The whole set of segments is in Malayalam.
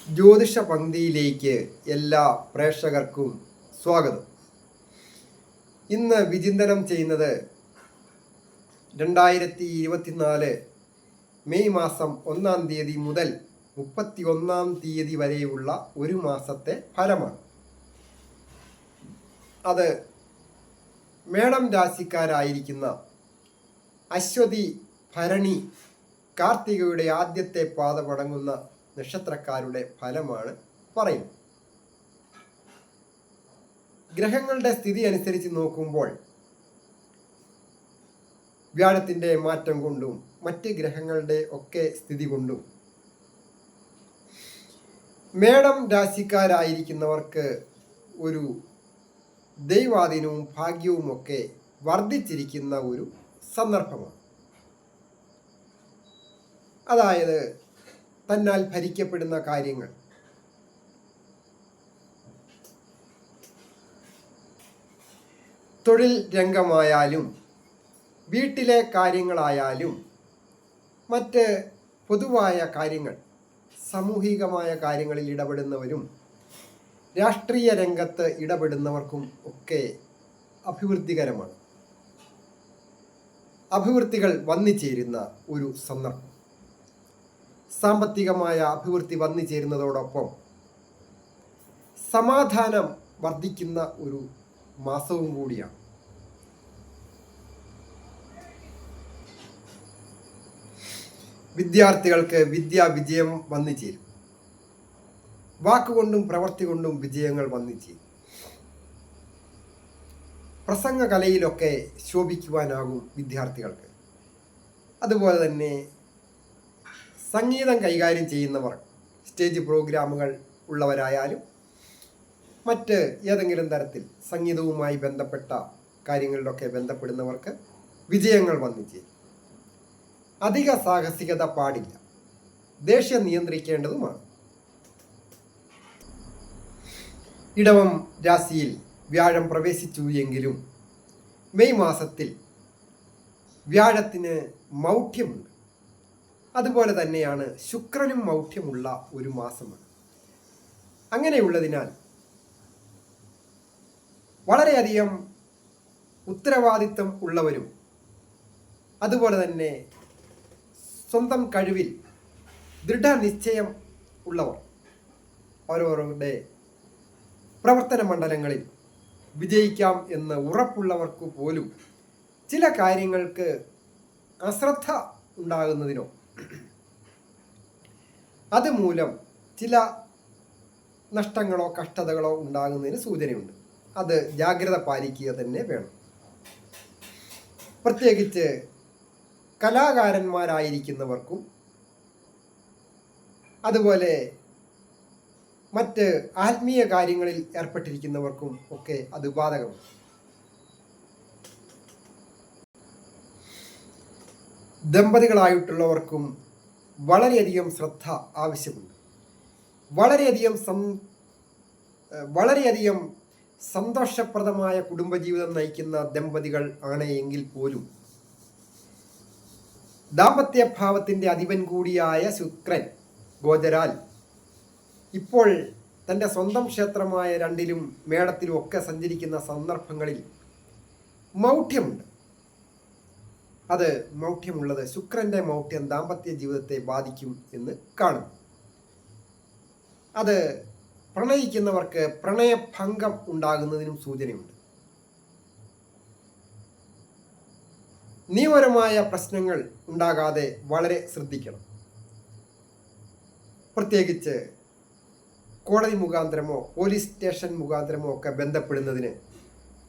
ജ്യോതിഷ പങ്ക്തിയിലേക്ക് എല്ലാ പ്രേക്ഷകർക്കും സ്വാഗതം. ഇന്ന് വിചിന്തനം ചെയ്യുന്നത് 2024 മെയ് മാസം 1-ാം തീയതി മുതൽ 31-ാം തീയതി വരെയുള്ള ഒരു മാസത്തെ ഫലമാണ്. അത് മേടം രാശിക്കാരായിരിക്കുന്ന അശ്വതി, ഭരണി, കാർത്തികയുടെ ആദ്യത്തെ പാദമടങ്ങുന്ന നക്ഷത്രക്കാരുടെ ഫലമാണ് പറയുന്നത്. ഗ്രഹങ്ങളുടെ സ്ഥിതി അനുസരിച്ച് നോക്കുമ്പോൾ വ്യാഴത്തിൻ്റെ മാറ്റം കൊണ്ടും മറ്റ് ഗ്രഹങ്ങളുടെ ഒക്കെ സ്ഥിതി കൊണ്ടും മേടം രാശിക്കാരായിരിക്കുന്നവർക്ക് ഒരു ദൈവാധീനവും ഭാഗ്യവുമൊക്കെ വർദ്ധിച്ചിരിക്കുന്ന ഒരു സന്ദർഭമാണ്. അതായത് തന്നാൽ ഭരിക്കപ്പെടുന്ന കാര്യങ്ങൾ, തൊഴിൽ രംഗമായാലും വീട്ടിലെ കാര്യങ്ങളായാലും മറ്റ് പൊതുവായ കാര്യങ്ങൾ, സാമൂഹികമായ കാര്യങ്ങളിൽ ഇടപെടുന്നവരും രാഷ്ട്രീയ രംഗത്ത് ഇടപെടുന്നവർക്കും ഒക്കെ അഭിവൃദ്ധികരമാണ്. അഭിവൃദ്ധികൾ വന്നു ചേരുന്ന ഒരു സന്ദർഭം. സാമ്പത്തികമായ അഭിവൃദ്ധി വന്നു ചേരുന്നതോടൊപ്പം സമാധാനം വർദ്ധിക്കുന്ന ഒരു മാസവും കൂടിയാണ്. വിദ്യാർത്ഥികൾക്ക് വിദ്യാവിജയം വന്നു ചേരും. വാക്കുകൊണ്ടും പ്രവൃത്തി കൊണ്ടും വിജയങ്ങൾ വന്നു ചേരും. പ്രസംഗ കലയിലൊക്കെ ശോഭിക്കുവാനാകും വിദ്യാർത്ഥികൾക്ക്. അതുപോലെ തന്നെ സംഗീതം കൈകാര്യം ചെയ്യുന്നവർ, സ്റ്റേജ് പ്രോഗ്രാമുകൾ ഉള്ളവരായാലും മറ്റ് ഏതെങ്കിലും തരത്തിൽ സംഗീതവുമായി ബന്ധപ്പെട്ട കാര്യങ്ങളിലൊക്കെ ബന്ധപ്പെടുന്നവർക്ക് വിജയങ്ങൾ വന്നു ചേരും. അധിക സാഹസികത പാടില്ല. ദേഷ്യം നിയന്ത്രിക്കേണ്ടതുമാണ്. ഇടവം രാശിയിൽ വ്യാഴം പ്രവേശിച്ചു എങ്കിലും മെയ് മാസത്തിൽ വ്യാഴത്തിന് മൗഢ്യമുണ്ട്. അതുപോലെ തന്നെയാണ് ശുക്രനും മൗഢ്യമുള്ള ഒരു മാസമാണ്. അങ്ങനെയുള്ളതിനാൽ വളരെയധികം ഉത്തരവാദിത്വം ഉള്ളവരും അതുപോലെ തന്നെ സ്വന്തം കഴിവിൽ ദൃഢനിശ്ചയം ഉള്ളവർ അവരവരുടെ പ്രവർത്തന മണ്ഡലങ്ങളിൽ വിജയിക്കാം എന്ന് ഉറപ്പുള്ളവർക്ക് പോലും ചില കാര്യങ്ങൾക്ക് അശ്രദ്ധ ഉണ്ടാകുന്നതിനോ അതുമൂലം ചില നഷ്ടങ്ങളോ കഷ്ടതകളോ ഉണ്ടാകുന്നതിന് സൂചനയുണ്ട്. അത് ജാഗ്രത പാലിക്കുക തന്നെ വേണം. പ്രത്യേകിച്ച് കലാകാരന്മാരായിരിക്കുന്നവർക്കും അതുപോലെ മറ്റ് ആത്മീയ കാര്യങ്ങളിൽ ഏർപ്പെട്ടിരിക്കുന്നവർക്കും ഒക്കെ അത് ബാധകമാണ്. ദമ്പതികളായിട്ടുള്ളവർക്കും വളരെയധികം ശ്രദ്ധ ആവശ്യമുണ്ട്. വളരെയധികം സന്തോഷപ്രദമായ കുടുംബജീവിതം നയിക്കുന്ന ദമ്പതികൾ ആണ് എങ്കിൽ പോലും ദാമ്പത്യ ഭാവത്തിൻ്റെ അധിപൻ കൂടിയായ ശുക്രൻ ഗോചരാൽ ഇപ്പോൾ തൻ്റെ സ്വന്തം ക്ഷേത്രമായ 2-ലും മേടത്തിലും ഒക്കെ സഞ്ചരിക്കുന്ന സന്ദർഭങ്ങളിൽ മൗഢ്യമുണ്ട്. അത് മൗഢ്യമുള്ളത് ശുക്രൻ്റെ മൗഢ്യം ദാമ്പത്യ ജീവിതത്തെ ബാധിക്കും എന്ന് കാണുന്നു. അത് പ്രണയിക്കുന്നവർക്ക് പ്രണയഭംഗം ഉണ്ടാകുന്നതിനും സൂചനയുണ്ട്. നിയമപരമായ പ്രശ്നങ്ങൾ ഉണ്ടാകാതെ വളരെ ശ്രദ്ധിക്കണം. പ്രത്യേകിച്ച് കോടതി മുഖാന്തരമോ പോലീസ് സ്റ്റേഷൻ മുഖാന്തരമോ ഒക്കെ ബന്ധപ്പെടുന്നതിന്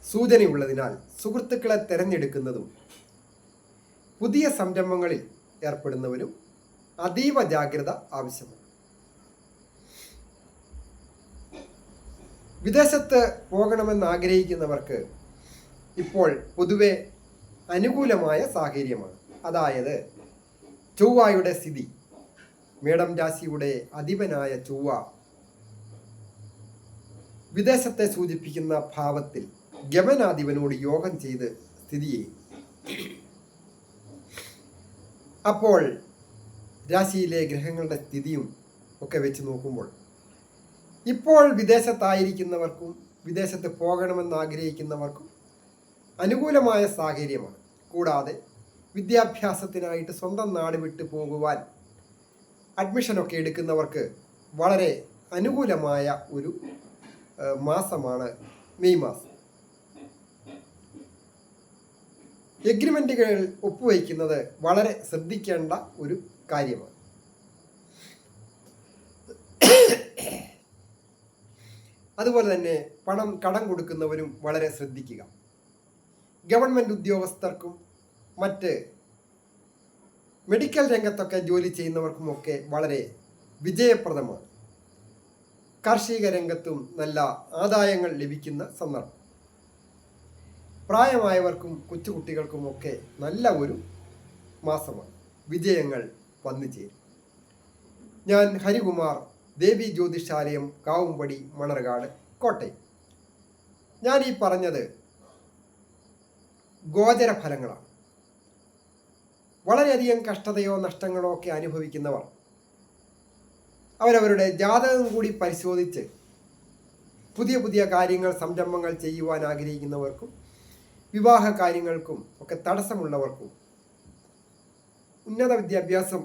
സൂചനയുള്ളതിനാൽ സുഹൃത്തുക്കളെ തിരഞ്ഞെടുക്കുന്നതും പുതിയ സംരംഭങ്ങളിൽ ഏർപ്പെടുന്നവരും അതീവ ജാഗ്രത ആവശ്യമാണ്. വിദേശത്ത് പോകണമെന്ന് ആഗ്രഹിക്കുന്നവർക്ക് ഇപ്പോൾ പൊതുവെ അനുകൂലമായ സാഹചര്യമാണ്. അതായത് ചൊവ്വയുടെ സ്ഥിതി, മേടം രാശിയുടെ അധിപനായ ചൊവ്വ വിദേശത്തെ സൂചിപ്പിക്കുന്ന ഭാവത്തിൽ ഗമനാധിപനോട് യോഗം ചെയ്ത് സ്ഥിതി ചെയ്യും. അപ്പോൾ രാശിയിലെ ഗ്രഹങ്ങളുടെ സ്ഥിതിയും ഒക്കെ വെച്ച് നോക്കുമ്പോൾ ഇപ്പോൾ വിദേശത്തായിരിക്കുന്നവർക്കും വിദേശത്ത് പോകണമെന്ന് ആഗ്രഹിക്കുന്നവർക്കും അനുകൂലമായ സാഹചര്യമാണ്. കൂടാതെ വിദ്യാഭ്യാസത്തിനായിട്ട് സ്വന്തം നാട് വിട്ടു പോകുവാൻ അഡ്മിഷനൊക്കെ എടുക്കുന്നവർക്ക് വളരെ അനുകൂലമായ ഒരു മാസമാണ് മെയ് മാസം. എഗ്രിമെൻറ്റുകൾ ഒപ്പുവയ്ക്കുന്നത് വളരെ ശ്രദ്ധിക്കേണ്ട ഒരു കാര്യമാണ്. അതുപോലെ തന്നെ പണം കടം കൊടുക്കുന്നവരും വളരെ ശ്രദ്ധിക്കുക. ഗവൺമെൻറ് ഉദ്യോഗസ്ഥർക്കും മറ്റ് മെഡിക്കൽ രംഗത്തൊക്കെ ജോലി ചെയ്യുന്നവർക്കുമൊക്കെ വളരെ വിജയപ്രദമാണ്. കാർഷിക രംഗത്തും നല്ല ആദായങ്ങൾ ലഭിക്കുന്ന സന്ദർഭം. പ്രായമായവർക്കും കൊച്ചുകുട്ടികൾക്കുമൊക്കെ നല്ല ഒരു മാസമാണ്. വിജയങ്ങൾ വന്നു ചേരും. ഞാൻ ഹരികുമാർ, ദേവി ജ്യോതിഷാലയം, കാവുംപടി, മണർകാട്, കോട്ടയം. ഞാൻ ഈ പറഞ്ഞത് ഗോചര ഫലങ്ങളാണ്. വളരെയധികം കഷ്ടതയോ നഷ്ടങ്ങളോ ഒക്കെ അനുഭവിക്കുന്നവർ അവരവരുടെ ജാതകം കൂടി പരിശോധിച്ച് പുതിയ പുതിയ കാര്യങ്ങൾ, സംരംഭങ്ങൾ ചെയ്യുവാൻ ആഗ്രഹിക്കുന്നവർക്കും വിവാഹ കാര്യങ്ങൾക്കും ഒക്കെ തടസ്സമുള്ളവർക്കും ഉന്നത വിദ്യാഭ്യാസം